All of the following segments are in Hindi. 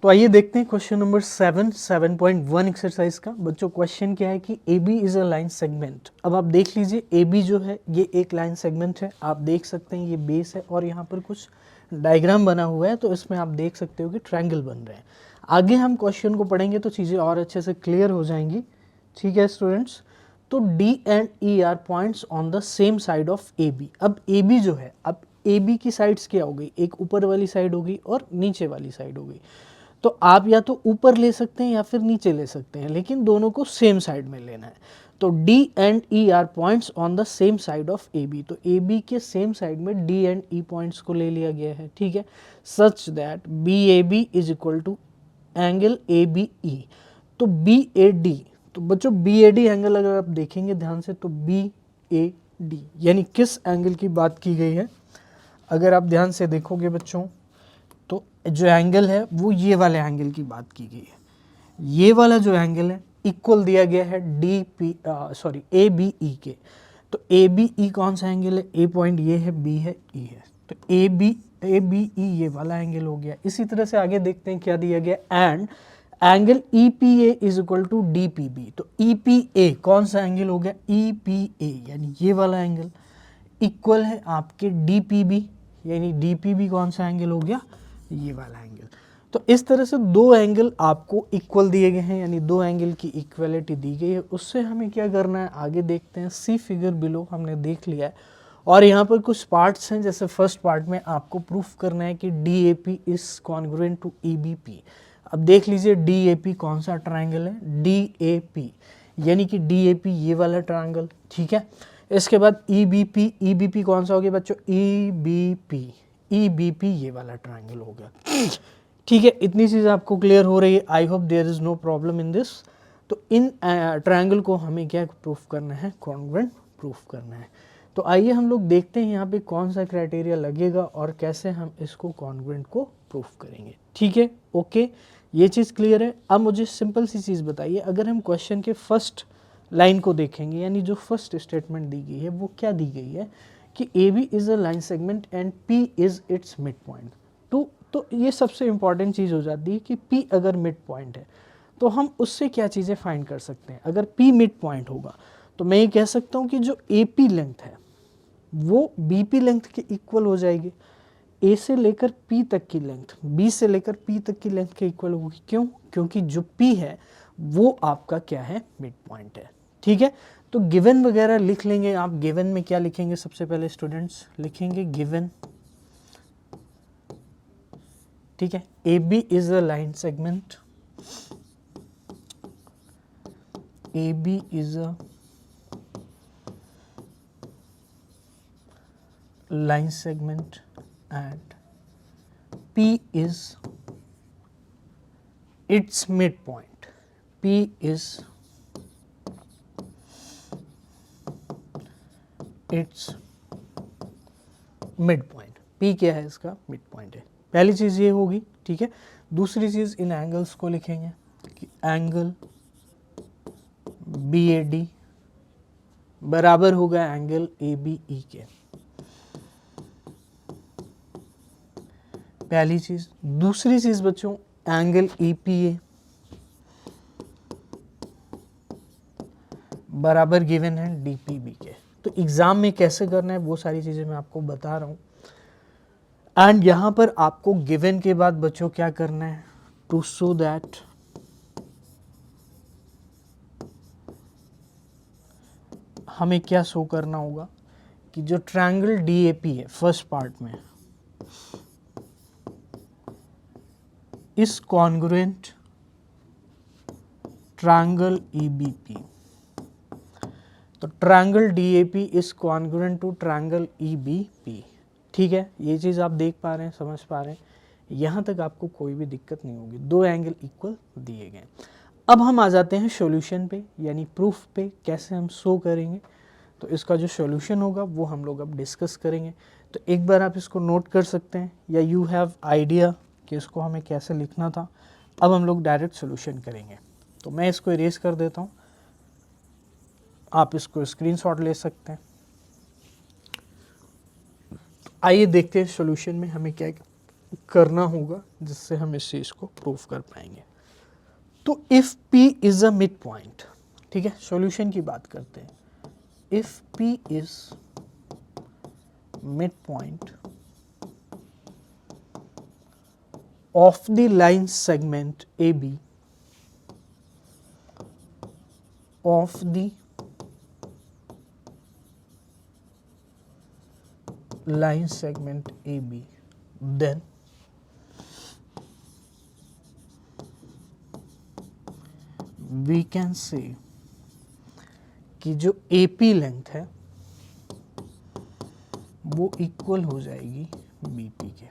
तो आइए देखते हैं क्वेश्चन नंबर 7.1 एक्सरसाइज का। बच्चों क्वेश्चन क्या है कि A B is a line segment. अब आप देख लीजिए ए बी जो है ये एक लाइन सेगमेंट है, आप देख सकते हैं ये बेस है और यहाँ पर कुछ डायग्राम बना हुआ है, तो इसमें आप देख सकते हो कि ट्रायंगल बन रहे हैं। आगे हम क्वेश्चन को पढ़ेंगे तो चीज़ें और अच्छे से क्लियर हो जाएंगी। ठीक है स्टूडेंट्स, तो D and E are points on the same side of A B. अब ए बी जो है, अब ए बी की साइड्स क्या हो गई, एक ऊपर वाली साइड हो गई और नीचे वाली साइड हो गई। तो आप या तो ऊपर ले सकते हैं या फिर नीचे ले सकते हैं, लेकिन दोनों को सेम साइड में लेना है। तो D and E are points on the same side of AB। तो AB के सेम साइड में D एंड E पॉइंट्स को ले लिया गया है। ठीक है, such that BAB is equal to angle ABE। तो BAD, तो बच्चों BAD एंगल अगर आप देखेंगे ध्यान से तो BAD यानी किस एंगल की बात की गई है। अगर आप ध्यान से देखोगे बच्चों तो जो एंगल है वो ये वाले एंगल की बात की गई है। ये वाला जो एंगल है इक्वल दिया गया है ABE के। तो ABE कौन सा एंगल है, A पॉइंट ये है, B है, E है, तो ABE ये वाला एंगल हो गया। इसी तरह से आगे देखते हैं क्या दिया गया, and angle EPA is equal to DPB। तो EPA कौन सा एंगल हो गया, EPA यानी ये वाला एंगल इक्वल है आपके DPB, यानी DPB कौन सा एंगल हो गया, ये वाला एंगल। तो इस तरह से दो एंगल आपको इक्वल दिए गए हैं, यानी दो एंगल की इक्वलिटी दी गई है। उससे हमें क्या करना है, आगे देखते हैं। सी फिगर बिलो हमने देख लिया है और यहाँ पर कुछ पार्ट्स हैं। जैसे फर्स्ट पार्ट में आपको प्रूफ करना है कि DAP is congruent to EBP। अब देख लीजिए DAP कौन सा ट्राइंगल है, DAP यानी कि DAP ये वाला ट्राइंगल। ठीक है, इसके बाद EBP कौन सा हो गया बच्चों, EBP ये वाला ट्राइंगल हो गया। ठीक है, इतनी चीज़ आपको क्लियर हो रही है। I hope there is no problem in this. तो इन ट्राइंगल को हमें क्या प्रूफ करना है, कॉन्ग्रुएंट प्रूफ करना है। तो आइए हम लोग देखते हैं यहाँ पे कौन सा क्राइटेरिया लगेगा और कैसे हम इसको कॉन्ग्रुएंट को प्रूफ करेंगे। ठीक है, ओके, ये चीज़ क्लियर है। अब मुझे सिंपल सी चीज़ बताइए, अगर हम क्वेश्चन के फर्स्ट लाइन को देखेंगे, यानी जो फर्स्ट स्टेटमेंट दी गई है वो क्या दी गई है कि AB is a line segment and P is it's mid point. तो ये सबसे इंपॉर्टेंट चीज़ हो जाती है कि P अगर मिड पॉइंट है तो हम उससे क्या चीज़ें फाइंड कर सकते हैं। अगर P मिड पॉइंट होगा तो मैं ये कह सकता हूँ कि जो AP लेंथ है वो BP लेंथ के इक्वल हो जाएगी। A से लेकर P तक की लेंथ B से लेकर P तक की लेंथ के इक्वल होगी। क्यों, क्योंकि जो P है वो आपका क्या है, मिड पॉइंट है। ठीक है, तो गिवन वगैरह लिख लेंगे आप। गिवन में क्या लिखेंगे, सबसे पहले स्टूडेंट्स लिखेंगे गिवन। ठीक है, AB is a line segment, AB is a line segment and P is it's mid point. P is it's mid point. P क्या है, इसका मिड पॉइंट है। पहली चीज़ ये होगी। ठीक है, दूसरी चीज़ इन एंगल्स को लिखेंगे कि एंगल BAD बराबर होगा एंगल ABE के। पहली चीज़। दूसरी चीज़ बच्चों, एंगल EPA बराबर गिवन है DPB के। तो एग्ज़ाम में कैसे करना है वो सारी चीज़ें मैं आपको बता रहा हूँ। एंड यहाँ पर आपको गिवन के बाद बच्चों क्या करना है, टू शो दैट हमें क्या शो करना होगा कि जो ट्रायंगल DAP है फर्स्ट पार्ट में इस कॉन्ग्रुएंट ट्रायंगल EBP। तो triangle DAP is congruent to triangle EBP। ठीक है, ये चीज़ आप देख पा रहे हैं, समझ पा रहे हैं, यहाँ तक आपको कोई भी दिक्कत नहीं होगी। दो एंगल इक्वल दिए गए। अब हम आ जाते हैं सॉल्यूशन पे, यानी प्रूफ पे, कैसे हम शो करेंगे। तो इसका जो सॉल्यूशन होगा वो हम लोग अब डिस्कस करेंगे। तो एक बार आप इसको नोट कर सकते हैं या यू हैव आइडिया कि इसको हमें कैसे लिखना था। अब हम लोग डायरेक्ट सॉल्यूशन करेंगे। तो मैं इसको इरेज कर देता हूँ, आप इसको स्क्रीनशॉट ले सकते हैं। आइए देखते हैं सॉल्यूशन में हमें क्या करना होगा जिससे हम इस चीज़ को प्रूव कर पाएंगे। तो if P is a mid point, ठीक है, सॉल्यूशन की बात करते हैं। If P is mid point of the line segment AB of the line segment AB, then we can say कि जो AP लेंथ है वो इक्वल हो जाएगी BP के,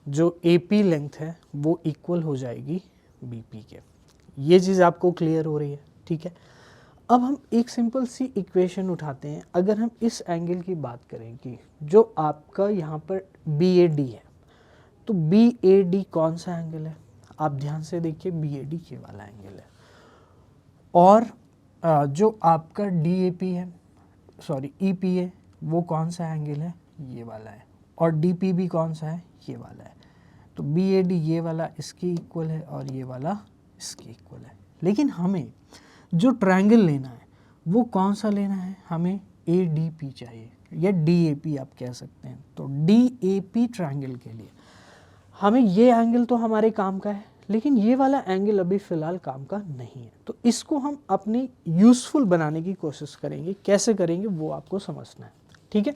जो AP लेंथ है वो इक्वल हो जाएगी BP के। ये चीज़ आपको क्लियर हो रही है, ठीक है। अब हम एक सिंपल सी इक्वेशन उठाते हैं। अगर हम इस एंगल की बात करें कि जो आपका यहाँ पर BAD है, तो BAD कौन सा एंगल है, आप ध्यान से देखिए, BAD के वाला एंगल है। और जो आपका DAP है, सॉरी EPA, वो कौन सा एंगल है, ये वाला है। और DPB कौन सा है, ये वाला है। तो BAD ये वाला इसके इक्वल है और ये वाला इसके इक्वल है। लेकिन हमें जो ट्रायंगल लेना है वो कौन सा लेना है, हमें ADP चाहिए या DAP आप कह सकते हैं। तो DAP ट्रायंगल के लिए हमें ये एंगल तो हमारे काम का है, लेकिन ये वाला एंगल अभी फ़िलहाल काम का नहीं है। तो इसको हम अपनी यूज़फुल बनाने की कोशिश करेंगे। कैसे करेंगे वो आपको समझना है, ठीक है।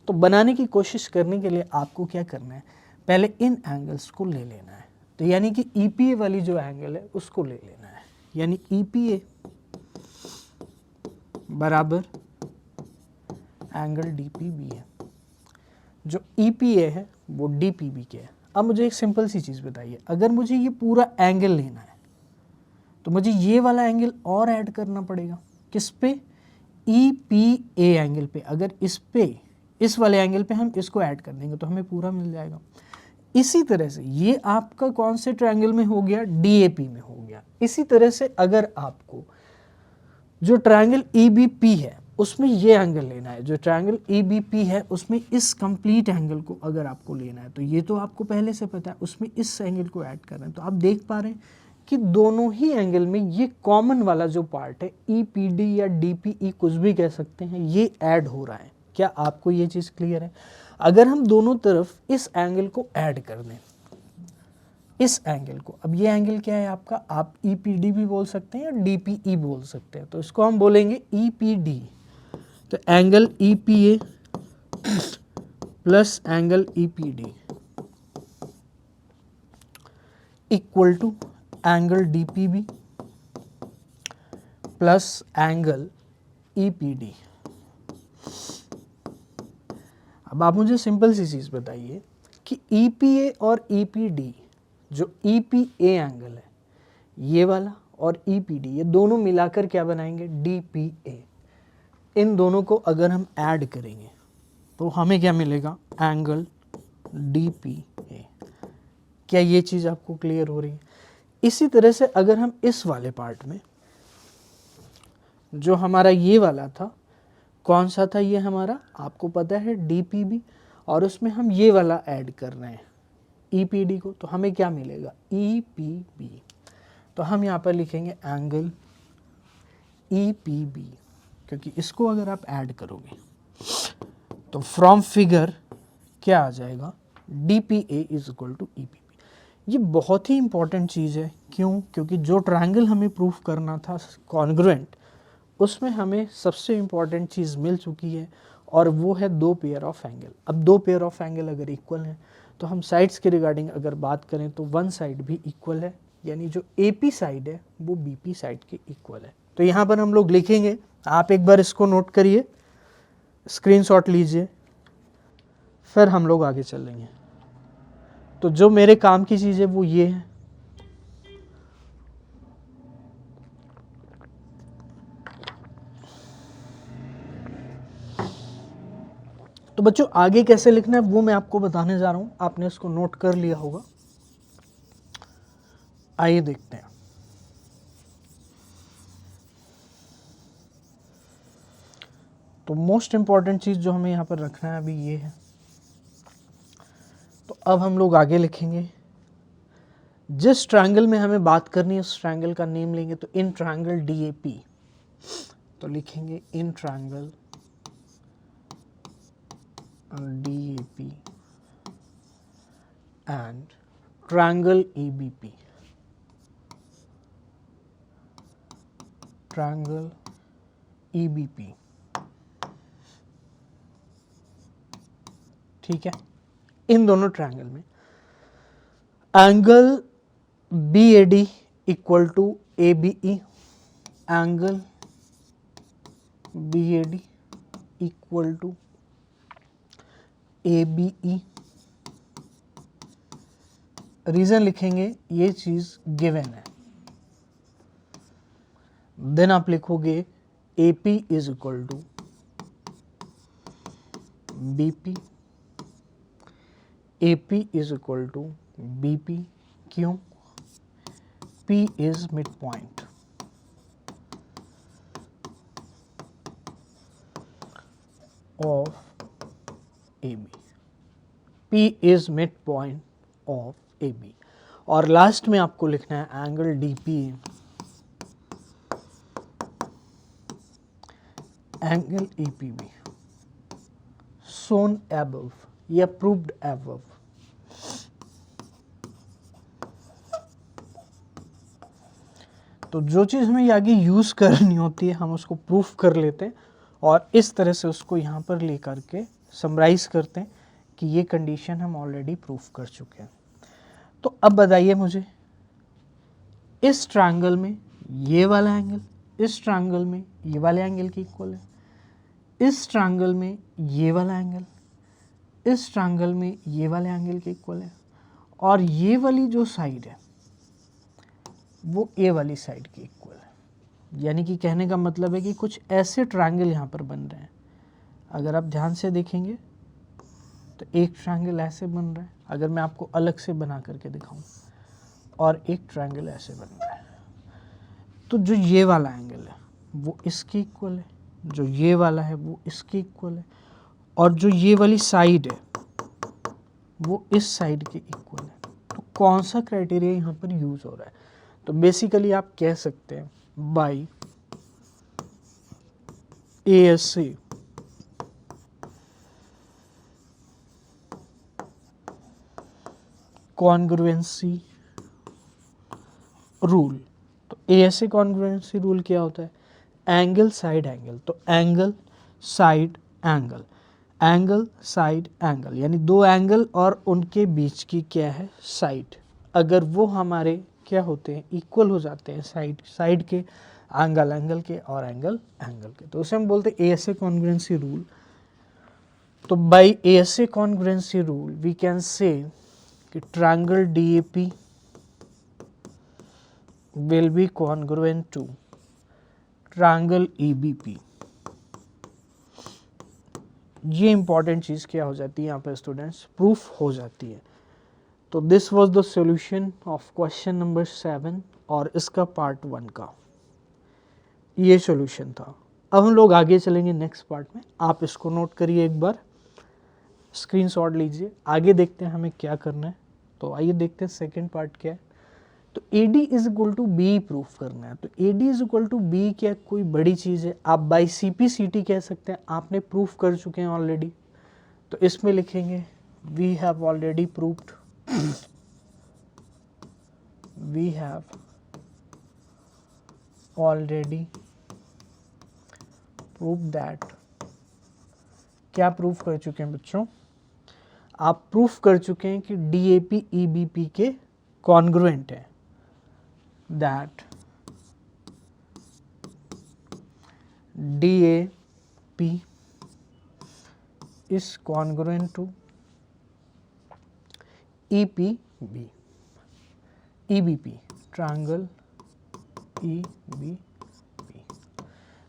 तो बनाने की कोशिश करने के लिए आपको क्या करना है, पहले इन एंगल्स को ले लेना है। तो यानी कि EPA वाली जो एंगल है उसको ले लेना है, यानी EPA बराबर एंगल DPB है। जो EPA है वो DPB के है। अब मुझे एक सिंपल सी चीज़ बताइए, अगर मुझे ये पूरा एंगल लेना है तो मुझे ये वाला एंगल और ऐड करना पड़ेगा। किस पे, EPA एंगल पे। अगर इस पे, इस वाले एंगल पे हम इसको ऐड कर देंगे तो हमें पूरा मिल जाएगा। इसी तरह से ये आपका कौन से ट्रायंगल में हो गया, DAP में हो गया। इसी तरह से अगर आपको जो ट्रायंगल EBP है उसमें ये एंगल लेना है, जो ट्रायंगल EBP है उसमें इस कंप्लीट एंगल को अगर आपको लेना है, तो ये तो आपको पहले से पता है, उसमें इस एंगल को ऐड करना है। तो आप देख पा रहे हैं कि दोनों ही एंगल में ये कॉमन वाला जो पार्ट है, EPD या DPE कुछ भी कह सकते हैं, ये ऐड हो रहा है। क्या आपको ये चीज़ क्लियर है? अगर हम दोनों तरफ इस एंगल को ऐड कर दें, इस एंगल को, अब ये एंगल क्या है आपका, आप EPD भी बोल सकते हैं या DPE बोल सकते हैं। तो इसको हम बोलेंगे EPD। तो angle EPA plus angle EPD equal to angle DPB plus angle EPD। अब आप मुझे सिंपल सी चीज़ बताइए कि EPA और EPD, जो EPA एंगल है ये वाला और EPD, ये दोनों मिलाकर क्या बनाएंगे, DPA। इन दोनों को अगर हम ऐड करेंगे तो हमें क्या मिलेगा, एंगल DPA। क्या ये चीज़ आपको क्लियर हो रही है? इसी तरह से अगर हम इस वाले पार्ट में, जो हमारा ये वाला था, कौन सा था ये हमारा, आपको पता है DPB, और उसमें हम ये वाला ऐड कर रहे हैं EPD को, तो हमें क्या मिलेगा, EPB। तो हम यहाँ पर लिखेंगे एंगल EPB, क्योंकि इसको अगर आप ऐड करोगे तो फ्रॉम फिगर क्या आ जाएगा, DPA is equal to EPB। ये बहुत ही इंपॉर्टेंट चीज़ है। क्यों? क्योंकि जो ट्रायंगल हमें प्रूफ करना था कॉन्ग्रुएंट, उसमें हमें सबसे इम्पॉर्टेंट चीज़ मिल चुकी है, और वो है दो पेयर ऑफ एंगल। अब दो पेयर ऑफ एंगल अगर इक्वल हैं तो हम साइड्स के रिगार्डिंग अगर बात करें तो वन साइड भी इक्वल है, यानी जो AP साइड है वो BP साइड के इक्वल है। तो यहाँ पर हम लोग लिखेंगे, आप एक बार इसको नोट करिए, स्क्रीनशॉट लीजिए, फिर हम लोग आगे चलेंगे। तो जो मेरे काम की चीज़ है वो ये है, तो बच्चों आगे कैसे लिखना है वो मैं आपको बताने जा रहा हूँ। आपने इसको नोट कर लिया होगा, आइए देखते हैं। तो मोस्ट इम्पॉर्टेंट चीज़ जो हमें यहाँ पर रखना है अभी ये है। तो अब हम लोग आगे लिखेंगे, जिस ट्रायंगल में हमें बात करनी है उस ट्रायंगल का नेम लेंगे, तो इन ट्रायंगल DAP, तो लिखेंगे in triangle DAP and triangle EBP, triangle EBP, ठीक है। इन दोनों ट्रायंगल में angle BAD equal to ABE, angle BAD equal to ABE। Reason लिखेंगे, ये चीज गिवन है। देन आप लिखोगे AP is equal to BP, AP is equal to BP। क्यों? P is mid point of AB, P is mid point of AB। और लास्ट में आपको लिखना है angle DP, angle EPB, shown above या proved above। तो जो चीज़ हमें आगे यूज करनी होती है हम उसको प्रूफ कर लेते हैं और इस तरह से उसको यहाँ पर लेकर के समराइज करते हैं कि ये कंडीशन हम ऑलरेडी प्रूफ कर चुके हैं। तो अब बताइए मुझे, इस ट्रायंगल में ये वाला एंगल इस ट्रायंगल में ये वाले एंगल के इक्वल है, इस ट्रायंगल में ये वाला एंगल इस ट्रायंगल में ये वाले एंगल के इक्वल है, और ये वाली जो साइड है वो ए वाली साइड के इक्वल है। यानी कि कहने का मतलब है कि कुछ ऐसे ट्रायंगल यहाँ पर बन रहे हैं। अगर आप ध्यान से देखेंगे तो एक ट्रायंगल ऐसे बन रहा है, अगर मैं आपको अलग से बना करके दिखाऊं, और एक ट्रायंगल ऐसे बन रहा है। तो जो ये वाला एंगल है वो इसके इक्वल है, जो ये वाला है वो इसके इक्वल है, और जो ये वाली साइड है वो इस साइड के इक्वल है। तो कौन सा क्राइटेरिया यहाँ पर यूज हो रहा है? तो बेसिकली आप कह सकते हैं बाय ASA कॉन्ग्रुएंसी रूल। तो ASA कॉन्ग्रुएंसी रूल क्या होता है? एंगल साइड एंगल, तो angle side angle, angle side angle, यानी दो एंगल और उनके बीच की क्या है? साइड। अगर वो हमारे क्या होते हैं? इक्वल हो जाते हैं साइड साइड के, एंगल एंगल के और एंगल एंगल के, तो उसे हम बोलते हैं ASA कॉन्ग्रुएंसी रूल। तो by ASA congruency rule we can say कि triangle DAP will be congruent to triangle EBP। ये इंपॉर्टेंट चीज़ क्या हो जाती है यहाँ पर स्टूडेंट्स? प्रूफ हो जाती है। तो this was the solution of question number 7 और इसका पार्ट 1 का ये सॉल्यूशन था। अब हम लोग आगे चलेंगे नेक्स्ट पार्ट में। आप इसको नोट करिए, एक बार स्क्रीनशॉट लीजिए, आगे देखते हैं हमें क्या करना है। तो आइए देखते हैं सेकेंड पार्ट क्या है। तो AD is equal to be proof करना है। तो AD is equal to B क्या कोई बड़ी चीज़ है? आप बाई CPCT कह सकते हैं, आपने प्रूफ कर चुके हैं ऑलरेडी। तो इसमें लिखेंगे we have already proved, we have already prove that. क्या प्रूफ कर चुके हैं बच्चों? आप प्रूफ कर चुके हैं कि DAP EBP के कॉन्ग्रुएंट है। That DAP is congruent to EPB, EBP, triangle EBP।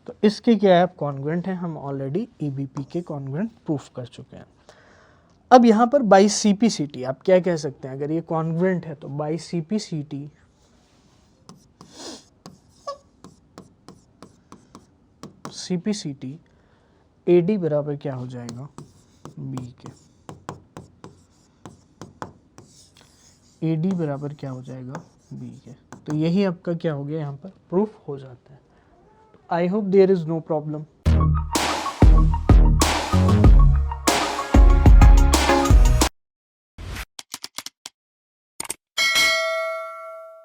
तो इसके क्या है? कॉन्ग्रुएंट है, हम ऑलरेडी EBP के कॉन्ग्रुएंट प्रूफ कर चुके हैं। अब यहाँ पर बाई CPCT आप क्या कह सकते हैं? अगर ये कॉन्ग्रुएंट है तो बाई CPCT AD बराबर क्या हो जाएगा? B के। ए डी बराबर क्या हो जाएगा बी के। तो यही आपका क्या हो गया यहाँ पर प्रूफ हो जाता है। I hope there is no problem.